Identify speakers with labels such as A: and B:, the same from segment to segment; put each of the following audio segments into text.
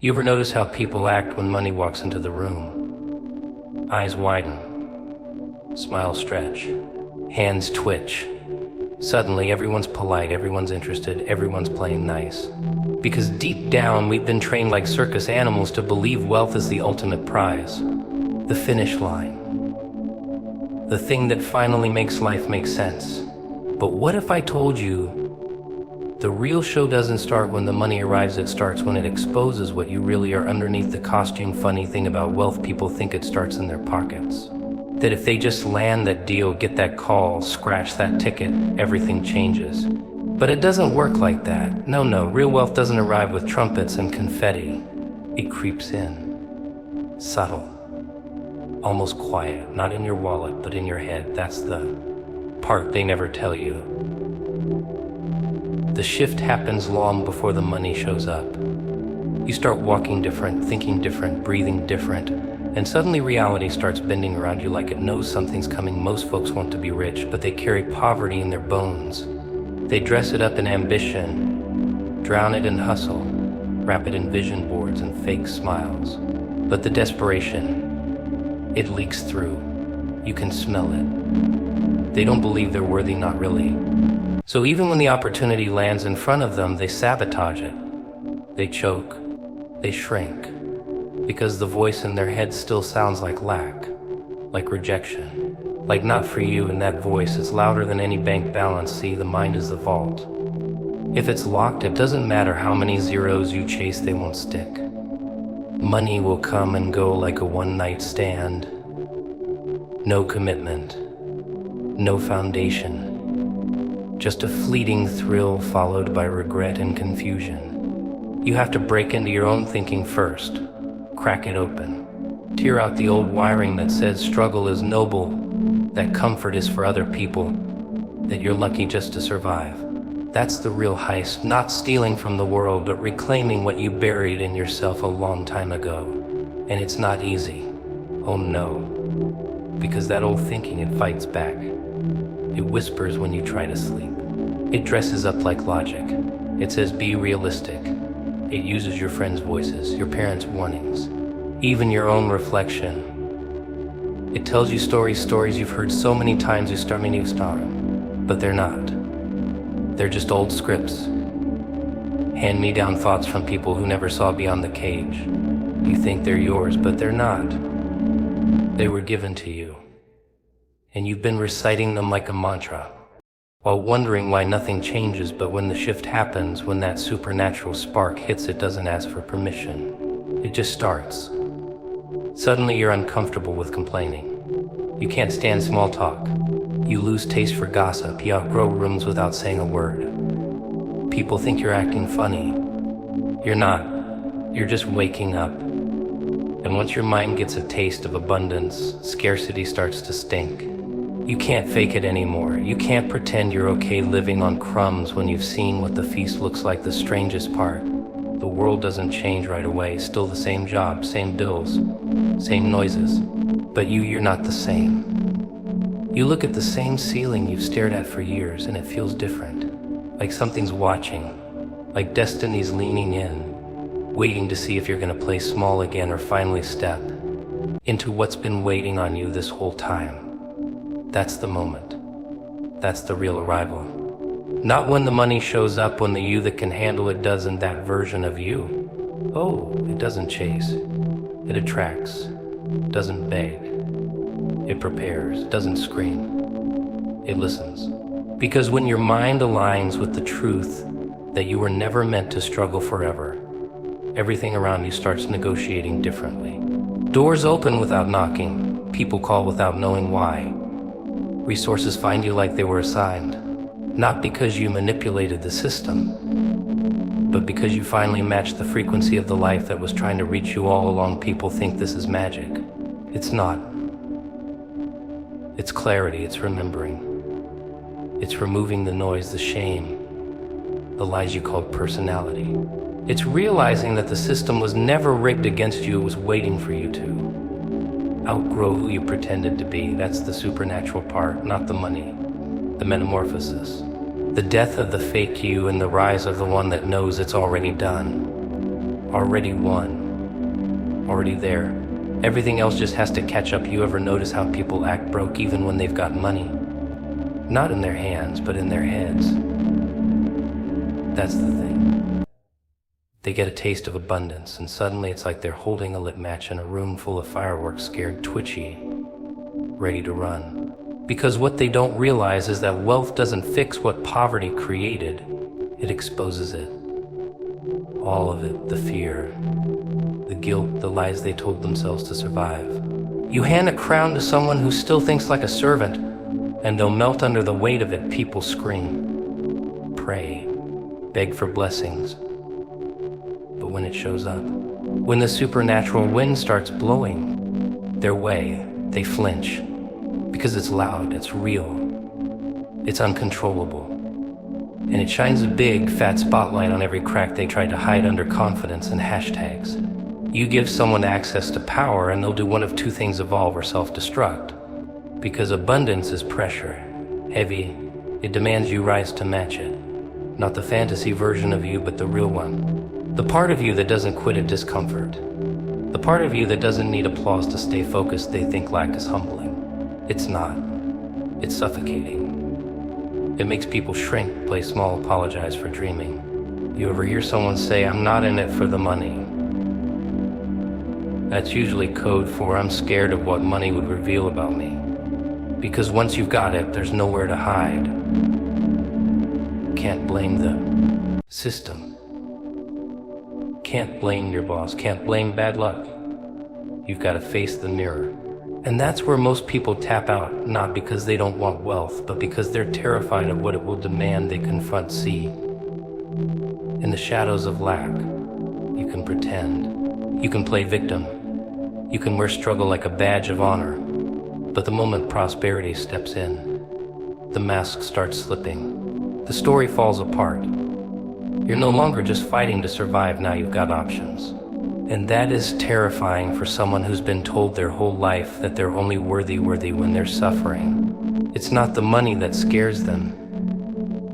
A: You ever notice how people act when money walks into the room? Eyes widen, smiles stretch, hands twitch. Suddenly, everyone's polite, everyone's interested, everyone's playing nice. Because deep down, we've been trained like circus animals to believe wealth is the ultimate prize. The finish line. The thing that finally makes life make sense. But what if I told you the real show doesn't start when the money arrives, it starts when it exposes what you really are underneath the costume? Funny thing about wealth, people think it starts in their pockets. That if they just land that deal, get that call, scratch that ticket, everything changes. But it doesn't work like that. No, real wealth doesn't arrive with trumpets and confetti. It creeps in. Subtle. Almost quiet. Not in your wallet, but in your head. That's the part they never tell you. The shift happens long before the money shows up. You start walking different, thinking different, breathing different, and suddenly reality starts bending around you like it knows something's coming. Most folks want to be rich, but they carry poverty in their bones. They dress it up in ambition, drown it in hustle, wrap it in vision boards and fake smiles. But the desperation, it leaks through. You can smell it. They don't believe they're worthy, not really. So even when the opportunity lands in front of them, they sabotage it. They choke. They shrink. Because the voice in their head still sounds like lack, like rejection, like not for you, and that voice is louder than any bank balance. See, the mind is the vault. If it's locked, it doesn't matter how many zeros you chase, they won't stick. Money will come and go like a one-night stand. No commitment, no foundation. Just a fleeting thrill followed by regret and confusion. You have to break into your own thinking first. Crack it open. Tear out the old wiring that says struggle is noble, that comfort is for other people, that you're lucky just to survive. That's the real heist, not stealing from the world, but reclaiming what you buried in yourself a long time ago. And it's not easy. Oh no. Because that old thinking, it fights back. It whispers when you try to sleep. It dresses up like logic. It says be realistic. It uses your friends' voices, your parents' warnings, even your own reflection. It tells you stories you've heard so many times you start meaning to start them. But they're not. They're just old scripts. Hand-me-down thoughts from people who never saw beyond the cage. You think they're yours, but they're not. They were given to you. And you've been reciting them like a mantra, while wondering why nothing changes. But when the shift happens, when that supernatural spark hits, it doesn't ask for permission. It just starts. Suddenly you're uncomfortable with complaining. You can't stand small talk. You lose taste for gossip. You outgrow rooms without saying a word. People think you're acting funny. You're not. You're just waking up. And once your mind gets a taste of abundance, scarcity starts to stink. You can't fake it anymore. You can't pretend you're okay living on crumbs when you've seen what the feast looks like. The strangest part, the world doesn't change right away. Still the same job, same bills, same noises. But you're not the same. You look at the same ceiling you've stared at for years and it feels different. Like something's watching. Like destiny's leaning in, waiting to see if you're gonna play small again or finally step into what's been waiting on you this whole time. That's the moment. That's the real arrival. Not when the money shows up, when the you that can handle it doesn't. That version of you. Oh, it doesn't chase. It attracts. Doesn't beg. It prepares. Doesn't scream. It listens. Because when your mind aligns with the truth that you were never meant to struggle forever, everything around you starts negotiating differently. Doors open without knocking. People call without knowing why. Resources find you like they were assigned. Not because you manipulated the system, but because you finally matched the frequency of the life that was trying to reach you all along. People think this is magic. It's not. It's clarity, it's remembering. It's removing the noise, the shame, the lies you called personality. It's realizing that the system was never rigged against you, it was waiting for you to outgrow who you pretended to be. That's the supernatural part, not the money, the metamorphosis. The death of the fake you and the rise of the one that knows it's already done. already won, already there. Everything else just has to catch up. You ever notice how people act broke even when they've got money? Not in their hands, but in their heads. That's the thing. They get a taste of abundance, and suddenly it's like they're holding a lit match in a room full of fireworks, scared, twitchy, ready to run. Because what they don't realize is that wealth doesn't fix what poverty created, it exposes it. All of it, the fear, the guilt, the lies they told themselves to survive. You hand a crown to someone who still thinks like a servant, and they'll melt under the weight of it. People scream, pray, beg for blessings. But when it shows up, when the supernatural wind starts blowing their way, they flinch. Because it's loud, it's real, it's uncontrollable. And it shines a big, fat spotlight on every crack they tried to hide under confidence and hashtags. You give someone access to power and they'll do one of two things: evolve or self-destruct. Because abundance is pressure, heavy, it demands you rise to match it. Not the fantasy version of you, but the real one. The part of you that doesn't quit at discomfort. The part of you that doesn't need applause to stay focused. They think lack is humbling. It's not. It's suffocating. It makes people shrink, play small, apologize for dreaming. You ever hear someone say, "I'm not in it for the money"? That's usually code for, "I'm scared of what money would reveal about me." Because once you've got it, there's nowhere to hide. Can't blame the system. Can't blame your boss. Can't blame bad luck. You've got to face the mirror. And that's where most people tap out, not because they don't want wealth, but because they're terrified of what it will demand. They confront. See, in the shadows of lack, you can pretend. You can play victim. You can wear struggle like a badge of honor. But the moment prosperity steps in, the mask starts slipping. The story falls apart. You're no longer just fighting to survive. Now you've got options. And that is terrifying for someone who's been told their whole life that they're only worthy when they're suffering. It's not the money that scares them.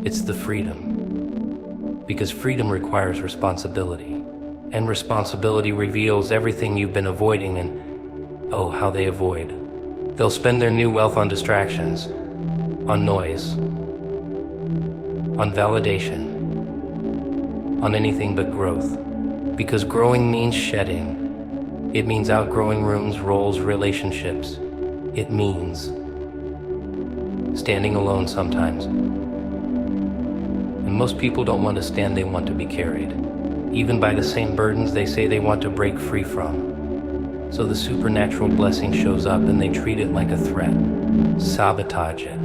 A: It's the freedom. Because freedom requires responsibility. And responsibility reveals everything you've been avoiding. And oh, how they avoid. They'll spend their new wealth on distractions, on noise, on validation, on anything but growth. Because growing means shedding. It means outgrowing rooms, roles, relationships. It means standing alone sometimes. And most people don't want to stand, they want to be carried. Even by the same burdens they say they want to break free from. So the supernatural blessing shows up and they treat it like a threat. Sabotage it.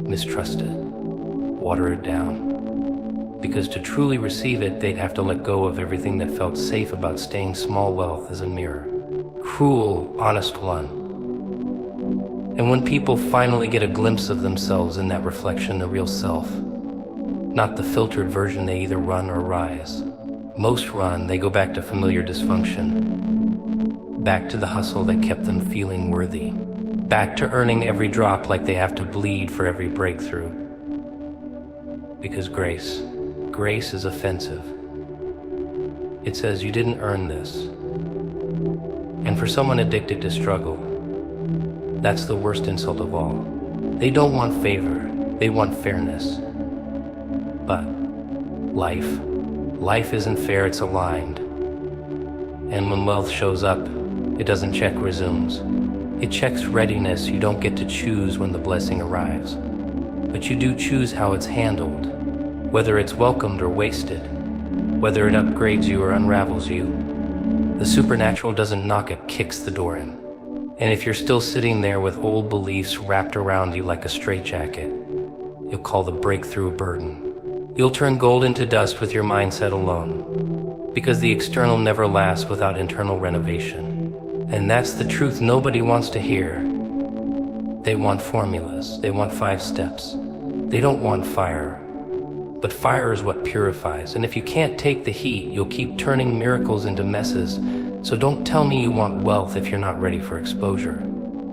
A: Mistrust it. Water it down. Because to truly receive it, they'd have to let go of everything that felt safe about staying small. Wealth is a mirror. Cruel, honest one. And when people finally get a glimpse of themselves in that reflection, the real self, not the filtered version, they either run or rise. Most run, they go back to familiar dysfunction. Back to the hustle that kept them feeling worthy. Back to earning every drop like they have to bleed for every breakthrough. Because grace is offensive. It says you didn't earn this. And for someone addicted to struggle, that's the worst insult of all. They don't want favor, they want fairness. But life isn't fair, it's aligned. And when wealth shows up, it doesn't check resumes. It checks readiness. You don't get to choose when the blessing arrives. But you do choose how it's handled. Whether it's welcomed or wasted, whether it upgrades you or unravels you. The supernatural doesn't knock, it kicks the door in. And if you're still sitting there with old beliefs wrapped around you like a straitjacket, you'll call the breakthrough a burden. You'll turn gold into dust with your mindset alone. Because the external never lasts without internal renovation. And that's the truth nobody wants to hear. They want formulas, they want 5 steps. They don't want fire. But fire is what purifies, and if you can't take the heat, you'll keep turning miracles into messes. So don't tell me you want wealth if you're not ready for exposure.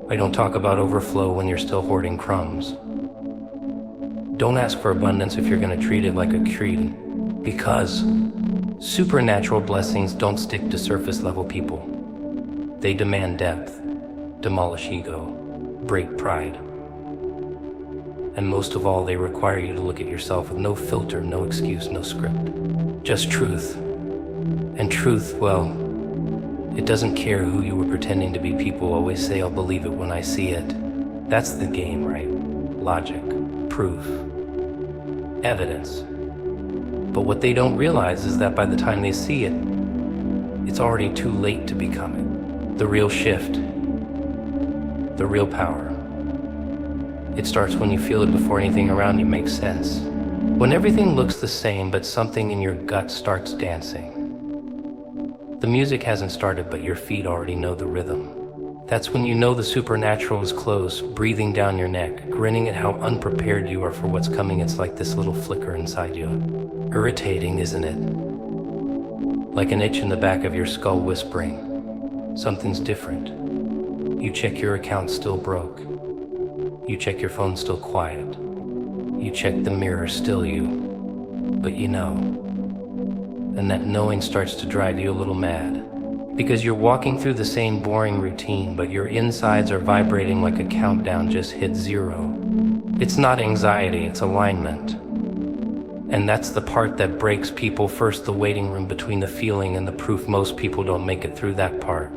A: I don't talk about overflow when you're still hoarding crumbs. Don't ask for abundance if you're going to treat it like a creed, because Supernatural blessings don't stick to surface level people. They demand depth, demolish ego, break pride. And most of all, they require you to look at yourself with no filter, no excuse, no script. Just truth. And truth, well, it doesn't care who you were pretending to be. People always say, I'll believe it when I see it. That's the game, right? Logic, proof, evidence. But what they don't realize is that by the time they see it, it's already too late to become it. The real shift, the real power. It starts when you feel it before anything around you makes sense. When everything looks the same, but something in your gut starts dancing. The music hasn't started, but your feet already know the rhythm. That's when you know the supernatural is close, breathing down your neck, grinning at how unprepared you are for what's coming. It's like this little flicker inside you. Irritating, isn't it? Like an itch in the back of your skull whispering, something's different. You check your account, still broke. You check your phone, still quiet. You check the mirror, still you. But you know. And that knowing starts to drive you a little mad. Because you're walking through the same boring routine, but your insides are vibrating like a countdown just hit 0. It's not anxiety, it's alignment. And that's the part that breaks people. First, the waiting room between the feeling and the proof. Most people don't make it through that part.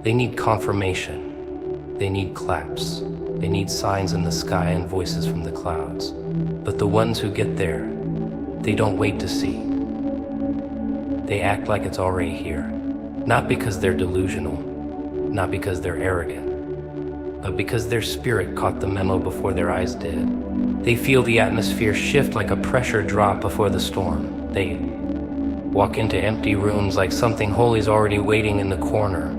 A: They need confirmation. They need claps. They need signs in the sky and voices from the clouds. But the ones who get there, they don't wait to see. They act like it's already here. Not because they're delusional, not because they're arrogant, but because their spirit caught the memo before their eyes did. They feel the atmosphere shift like a pressure drop before the storm. They walk into empty rooms like something holy's already waiting in the corner.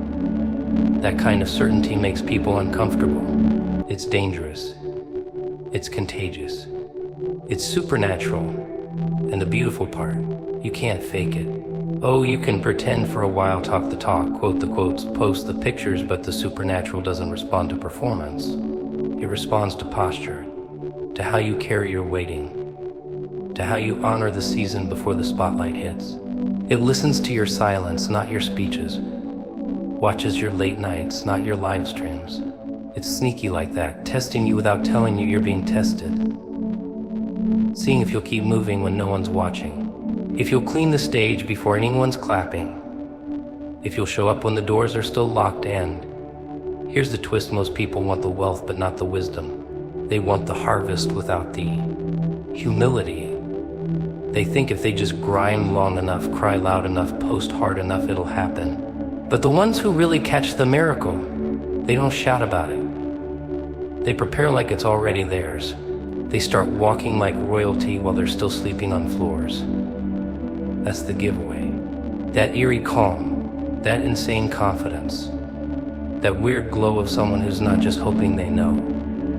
A: That kind of certainty makes people uncomfortable. It's dangerous. It's contagious. It's supernatural. And the beautiful part, you can't fake it. Oh, you can pretend for a while, talk the talk, quote the quotes, post the pictures, but the supernatural doesn't respond to performance. It responds to posture, to how you carry your waiting, to how you honor the season before the spotlight hits. It listens to your silence, not your speeches. Watches your late nights, not your live streams. It's sneaky like that, testing you without telling you you're being tested. Seeing if you'll keep moving when no one's watching. If you'll clean the stage before anyone's clapping. If you'll show up when the doors are still locked. And here's the twist: most people want the wealth but not the wisdom. They want the harvest without the humility. They think if they just grind long enough, cry loud enough, post hard enough, it'll happen. But the ones who really catch the miracle, they don't shout about it. They prepare like it's already theirs. They start walking like royalty while they're still sleeping on floors. That's the giveaway. That eerie calm, that insane confidence, that weird glow of someone who's not just hoping they know.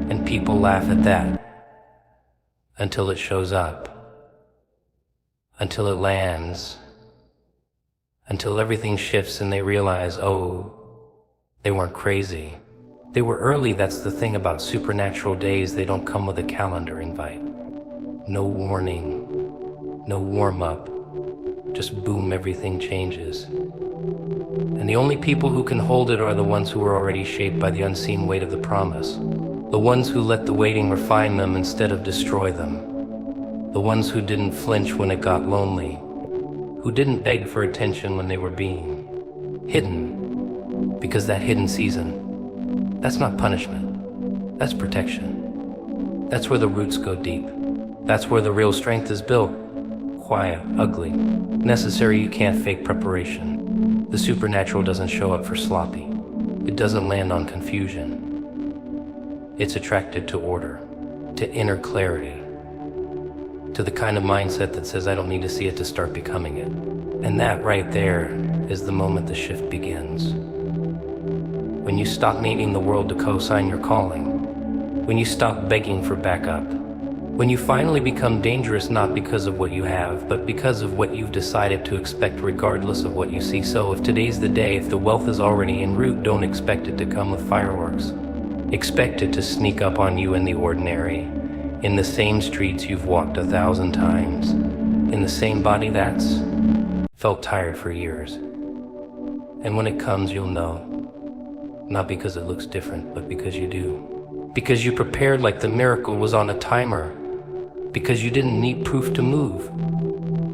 A: And people laugh at that until it shows up, until it lands, until everything shifts and they realize, oh, they weren't crazy. They were early. That's the thing about supernatural days. They don't come with a calendar invite. No warning, no warm-up. Just boom, everything changes. And the only people who can hold it are the ones who are already shaped by the unseen weight of the promise. The ones who let the waiting refine them instead of destroy them. The ones who didn't flinch when it got lonely. Who didn't beg for attention when they were being hidden. Because that hidden season, that's not punishment. That's protection. That's where the roots go deep. That's where the real strength is built. Quiet, ugly, necessary. You can't fake preparation. The supernatural doesn't show up for sloppy. It doesn't land on confusion. It's attracted to order, to inner clarity, to the kind of mindset that says, I don't need to see it to start becoming it. And that right there is the moment the shift begins. When you stop needing the world to co-sign your calling. When you stop begging for backup. When you finally become dangerous not because of what you have, but because of what you've decided to expect regardless of what you see. So if today's the day, if the wealth is already en route, don't expect it to come with fireworks. Expect it to sneak up on you in the ordinary, in the same streets you've walked 1,000 times, in the same body that's felt tired for years. And when it comes, you'll know. Not because it looks different, but because you do. Because you prepared like the miracle was on a timer. Because you didn't need proof to move.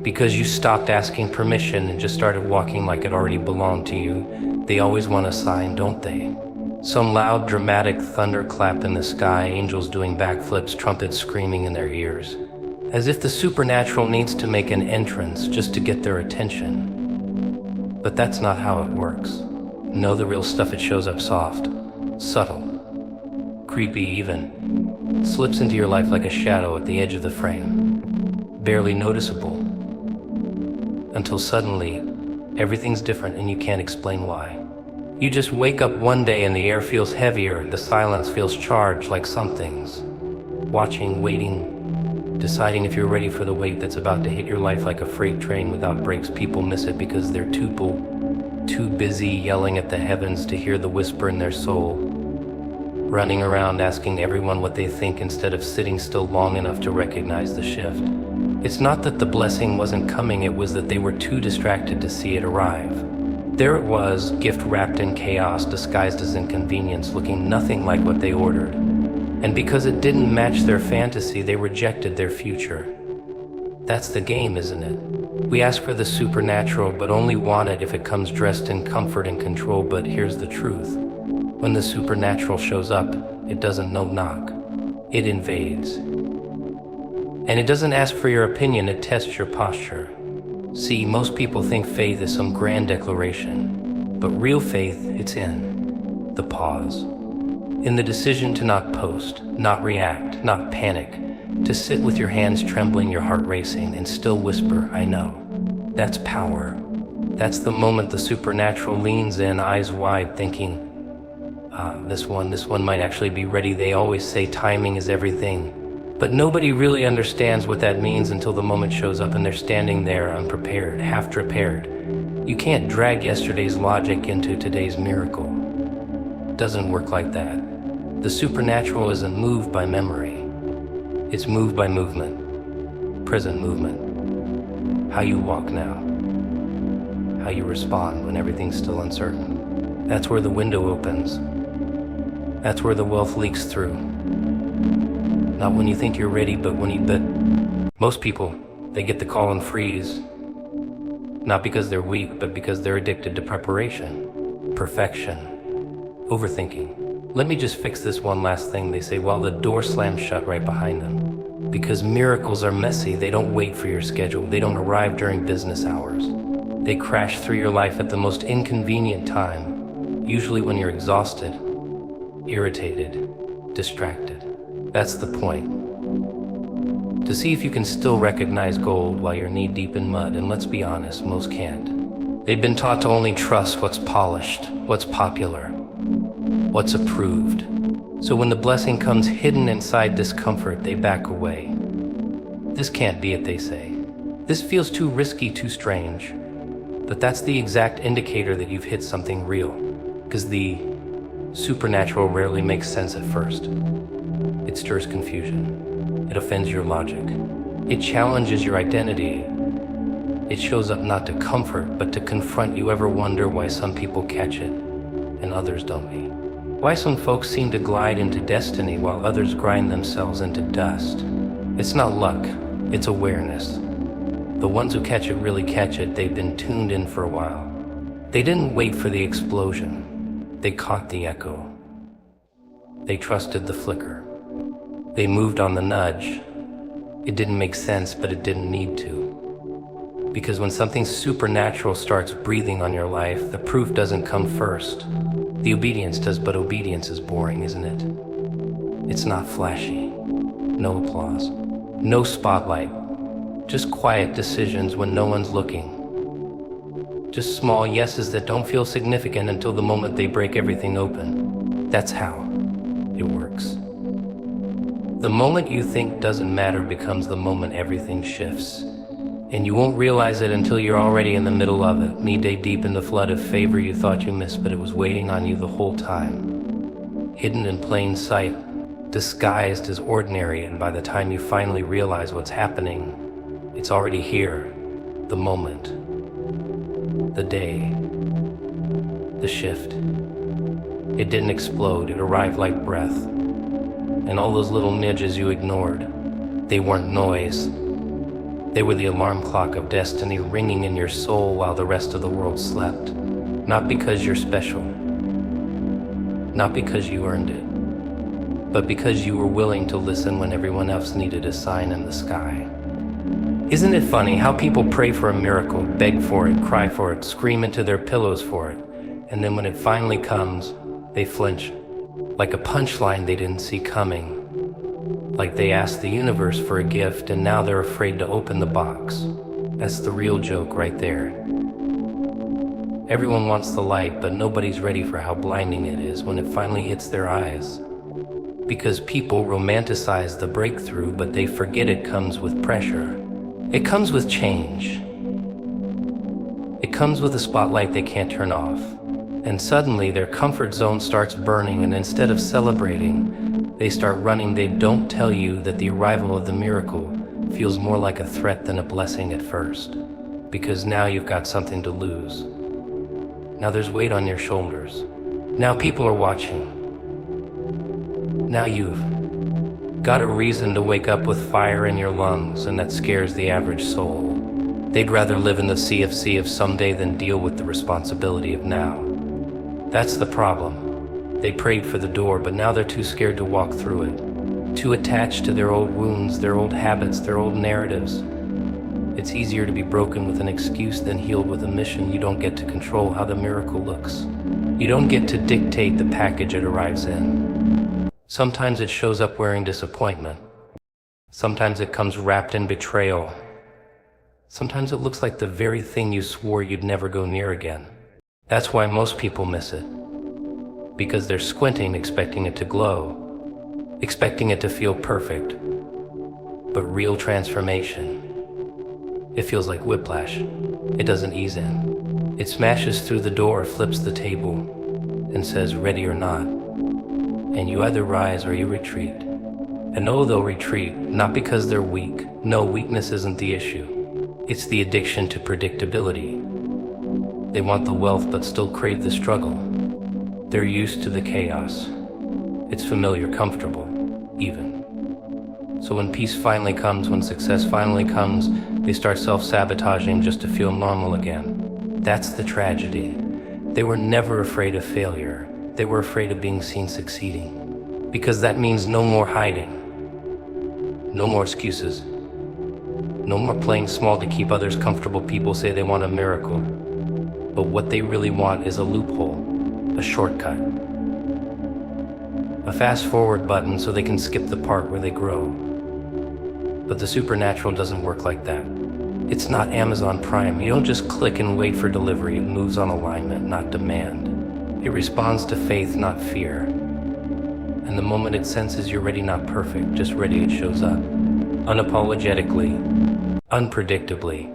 A: Because you stopped asking permission and just started walking like it already belonged to you. They always want a sign, don't they? Some loud, dramatic thunderclap in the sky, angels doing backflips, trumpets screaming in their ears. As if the supernatural needs to make an entrance just to get their attention. But that's not how it works. No, the real stuff, it shows up soft, subtle, creepy even. Slips into your life like a shadow at the edge of the frame. Barely noticeable. Until suddenly, everything's different and you can't explain why. You just wake up one day and the air feels heavier, the silence feels charged like something's watching, waiting, deciding if you're ready for the weight that's about to hit your life like a freight train without brakes. People miss it because they're too busy yelling at the heavens to hear the whisper in their soul, running around asking everyone what they think instead of sitting still long enough to recognize the shift. It's not that the blessing wasn't coming, it was that they were too distracted to see it arrive. There it was, gift wrapped in chaos, disguised as inconvenience, looking nothing like what they ordered. And because it didn't match their fantasy, they rejected their future. That's the game, isn't it? We ask for the supernatural, but only want it if it comes dressed in comfort and control. But here's the truth. When the supernatural shows up, it doesn't knock. It invades. And it doesn't ask for your opinion, it tests your posture. See, most people think faith is some grand declaration, but real faith, it's in the pause. In the decision to not post, not react, not panic, to sit with your hands trembling, your heart racing, and still whisper, I know. That's power. That's the moment the supernatural leans in, eyes wide, thinking, this one might actually be ready. They always say timing is everything. But nobody really understands what that means until the moment shows up and they're standing there unprepared, half prepared. You can't drag yesterday's logic into today's miracle. It doesn't work like that. The supernatural isn't moved by memory. It's moved by movement, present movement. How you walk now. How you respond when everything's still uncertain. That's where the window opens. That's where the wealth leaks through. Not when you think you're ready, but most people, they get the call and freeze. Not because they're weak, but because they're addicted to preparation, perfection, overthinking. Let me just fix this one last thing, they say, while the door slams shut right behind them. Because miracles are messy, they don't wait for your schedule, they don't arrive during business hours. They crash through your life at the most inconvenient time, usually when you're exhausted, irritated, distracted. That's the point. To see if you can still recognize gold while you're knee-deep in mud, and let's be honest, most can't. They've been taught to only trust what's polished, what's popular, what's approved. So when the blessing comes hidden inside discomfort, they back away. This can't be it, they say. This feels too risky, too strange. But that's the exact indicator that you've hit something real, because the supernatural rarely makes sense at first. It stirs confusion. It offends your logic. It challenges your identity. It shows up not to comfort, but to confront. You ever wonder why some people catch it and others don't? Why some folks seem to glide into destiny while others grind themselves into dust? It's not luck, it's awareness. The ones who catch it really catch it. They've been tuned in for a while. They didn't wait for the explosion. They caught the echo. They trusted the flicker. They moved on the nudge. It didn't make sense, but it didn't need to. Because when something supernatural starts breathing on your life, the proof doesn't come first. The obedience does, but obedience is boring, isn't it? It's not flashy. No applause. No spotlight. Just quiet decisions when no one's looking. Just small yeses that don't feel significant until the moment they break everything open. That's how it works. The moment you think doesn't matter becomes the moment everything shifts. And you won't realize it until you're already in the middle of it, knee deep in the flood of favor you thought you missed, but it was waiting on you the whole time. Hidden in plain sight, disguised as ordinary, and by the time you finally realize what's happening, it's already here, the moment. the day, the shift. It didn't explode, it arrived like breath. And all those little nudges you ignored, they weren't noise. They were the alarm clock of destiny ringing in your soul while the rest of the world slept. Not because you're special, not because you earned it, but because you were willing to listen when everyone else needed a sign in the sky. Isn't it funny how people pray for a miracle, beg for it, cry for it, scream into their pillows for it, and then when it finally comes, they flinch, like a punchline they didn't see coming, like they asked the universe for a gift and now they're afraid to open the box. That's the real joke right there. Everyone wants the light, but nobody's ready for how blinding it is when it finally hits their eyes. Because people romanticize the breakthrough, but they forget it comes with pressure. It comes with change. It comes with a spotlight they can't turn off. And suddenly their comfort zone starts burning, and instead of celebrating, they start running. They don't tell you that the arrival of the miracle feels more like a threat than a blessing at first. Because now you've got something to lose. Now there's weight on your shoulders. Now people are watching. Now you've got a reason to wake up with fire in your lungs, and that scares the average soul. They'd rather live in the CFC of someday than deal with the responsibility of now. That's the problem. They prayed for the door, but now they're too scared to walk through it. Too attached to their old wounds, their old habits, their old narratives. It's easier to be broken with an excuse than healed with a mission. You don't get to control how the miracle looks. You don't get to dictate the package it arrives in. Sometimes it shows up wearing disappointment. Sometimes it comes wrapped in betrayal. Sometimes it looks like the very thing you swore you'd never go near again. That's why most people miss it. Because they're squinting, expecting it to glow, expecting it to feel perfect. But real transformation, it feels like whiplash. It doesn't ease in. It smashes through the door, flips the table, and says, ready or not. And you either rise or you retreat. And no, they'll retreat, not because they're weak. No, weakness isn't the issue. It's the addiction to predictability. They want the wealth but still crave the struggle. They're used to the chaos. It's familiar, comfortable, even. So when peace finally comes, when success finally comes, they start self-sabotaging just to feel normal again. That's the tragedy. They were never afraid of failure. They were afraid of being seen succeeding. Because that means no more hiding. No more excuses. No more playing small to keep others comfortable. People say they want a miracle. But what they really want is a loophole, a shortcut. A fast-forward button so they can skip the part where they grow. But the supernatural doesn't work like that. It's not Amazon Prime. You don't just click and wait for delivery. It moves on alignment, not demand. It responds to faith, not fear. And the moment it senses you're ready, not perfect, just ready, it shows up. Unapologetically, unpredictably.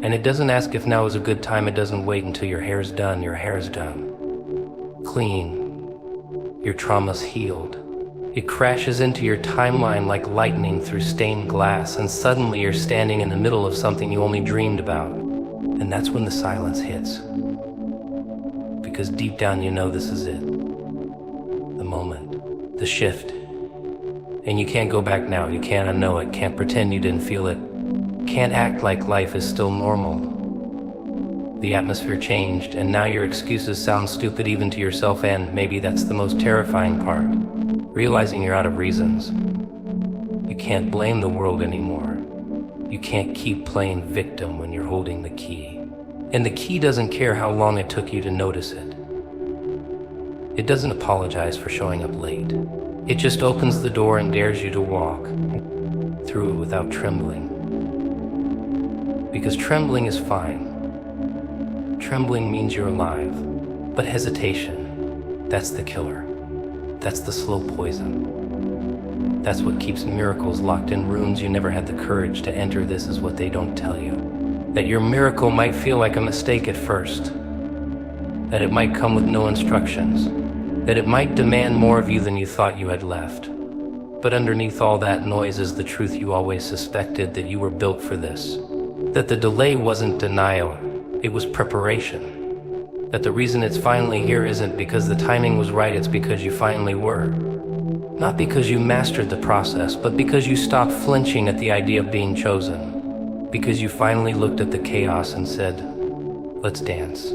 A: And it doesn't ask if now is a good time. It doesn't wait until your hair's done. Your hair's done. Clean. Your trauma's healed. It crashes into your timeline like lightning through stained glass, and suddenly you're standing in the middle of something you only dreamed about. And that's when the silence hits. Because deep down you know this is it. The moment. The shift. And you can't go back now. You can't unknow it. Can't pretend you didn't feel it. Can't act like life is still normal. The atmosphere changed, and now your excuses sound stupid even to yourself, and maybe that's the most terrifying part. Realizing you're out of reasons. You can't blame the world anymore. You can't keep playing victim when you're holding the key. And the key doesn't care how long it took you to notice it. It doesn't apologize for showing up late. It just opens the door and dares you to walk through it without trembling. Because trembling is fine. Trembling means you're alive. But hesitation, that's the killer. That's the slow poison. That's what keeps miracles locked in rooms you never had the courage to enter. This is what they don't tell you. That your miracle might feel like a mistake at first. That it might come with no instructions. That it might demand more of you than you thought you had left. But underneath all that noise is the truth you always suspected, that you were built for this. That the delay wasn't denial, It was preparation. That the reason it's finally here isn't because the timing was right, it's because you finally were. Not because you mastered the process, but because you stopped flinching at the idea of being chosen. Because you finally looked at the chaos and said, let's dance.